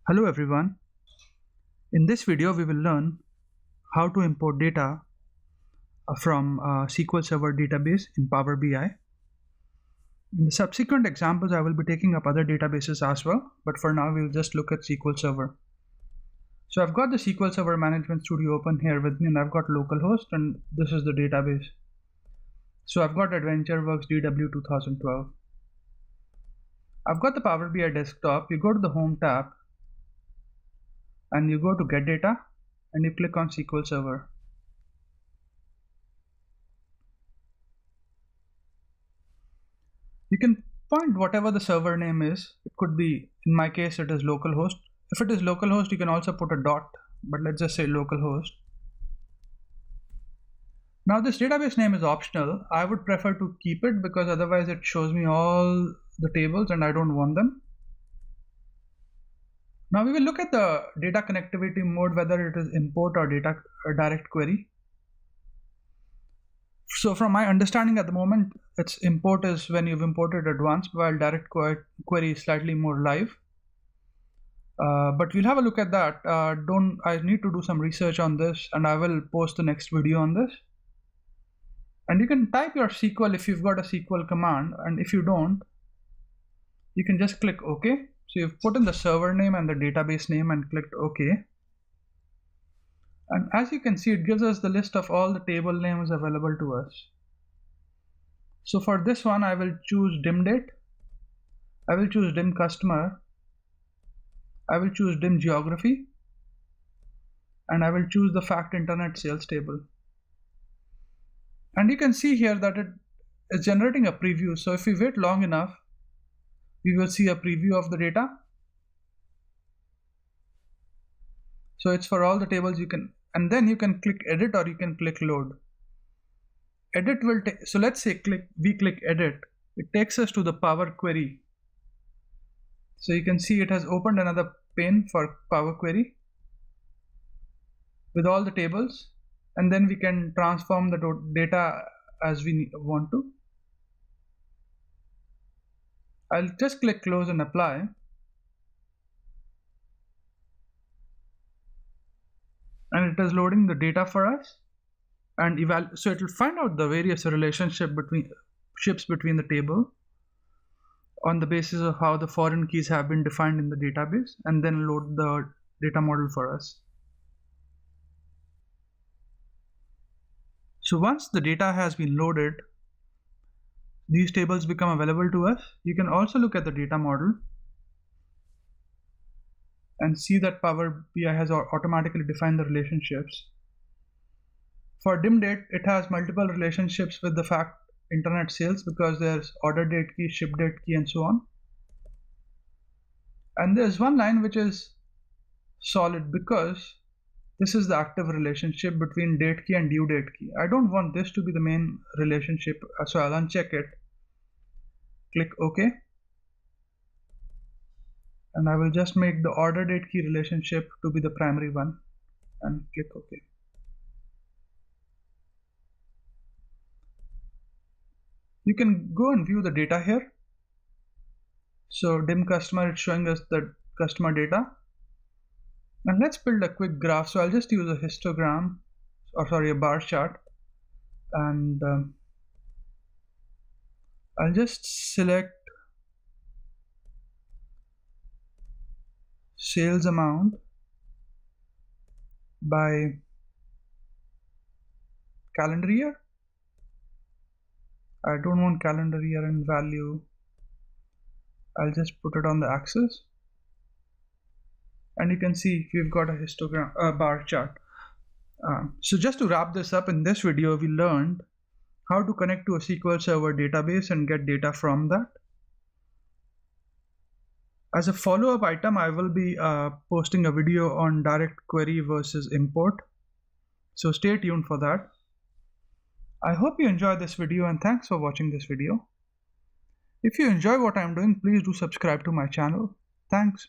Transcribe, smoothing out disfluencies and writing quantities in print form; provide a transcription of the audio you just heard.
Hello everyone. In this video we will learn how to import data from SQL Server database in Power BI. In the subsequent examples I will be taking up other databases as well, but for now we'll just look at SQL Server. So I've got the SQL Server Management Studio open here with me, and I've got localhost, and this is the database. So I've got AdventureWorks DW 2012. I've got the Power BI desktop. You go to the Home tab and you go to Get Data and you click on SQL Server. You can point whatever the server name is. It could be, in my case, it is localhost. If it is localhost, you can also put a dot, but let's just say localhost. Now this database name is optional. I would prefer to keep it because otherwise it shows me all the tables and I don't want them. Now we will look at the data connectivity mode, whether it is import or data or direct query. So from my understanding at the moment, its import is when you've imported advanced, while direct query is slightly more live. But we'll have a look at that. I need to do some research on this, and I will post the next video on this. And you can type your SQL if you've got a SQL command, and if you don't, you can just click OK. So you've put in the server name and the database name and clicked OK. And as you can see, it gives us the list of all the table names available to us. So for this one, I will choose dim date. I will choose dim customer. I will choose dim geography. And I will choose the fact internet sales table. And you can see here that it is generating a preview. So if we wait long enough, we will see a preview of the data. So it's for all the tables. You can, and then you can click edit or you can click load. Edit will take, so let's say we click edit. It takes us to the Power Query. So you can see it has opened another pane for Power Query with all the tables, and then we can transform the data as we want to. I'll just click close and apply. And it is loading the data for us, and so it will find out the various relationships between the table on the basis of how the foreign keys have been defined in the database, and then load the data model for us. So once the data has been loaded, these tables become available to us. You can also look at the data model and see that Power BI has automatically defined the relationships. For dim date, it has multiple relationships with the fact internet sales because there's order date key, ship date key, and so on. And there's one line which is solid because this is the active relationship between date key and due date key. I don't want this to be the main relationship, so I'll uncheck it. Click OK. And I will just make the order date key relationship to be the primary one and click OK. You can go and view the data here. So dim customer, it's showing us the customer data. And let's build a quick graph. So I'll just use a histogram, or sorry, a bar chart. And I'll just select sales amount by calendar year. I don't want calendar year in value. I'll just put it on the axis. And you can see we've got a histogram, bar chart. So just to wrap this up, in this video we learned how to connect to a SQL Server database and get data from that. As a follow-up item, I will be posting a video on direct query versus import. So stay tuned for that. I hope you enjoyed this video, and thanks for watching this video. If you enjoy what I'm doing, please do subscribe to my channel. Thanks.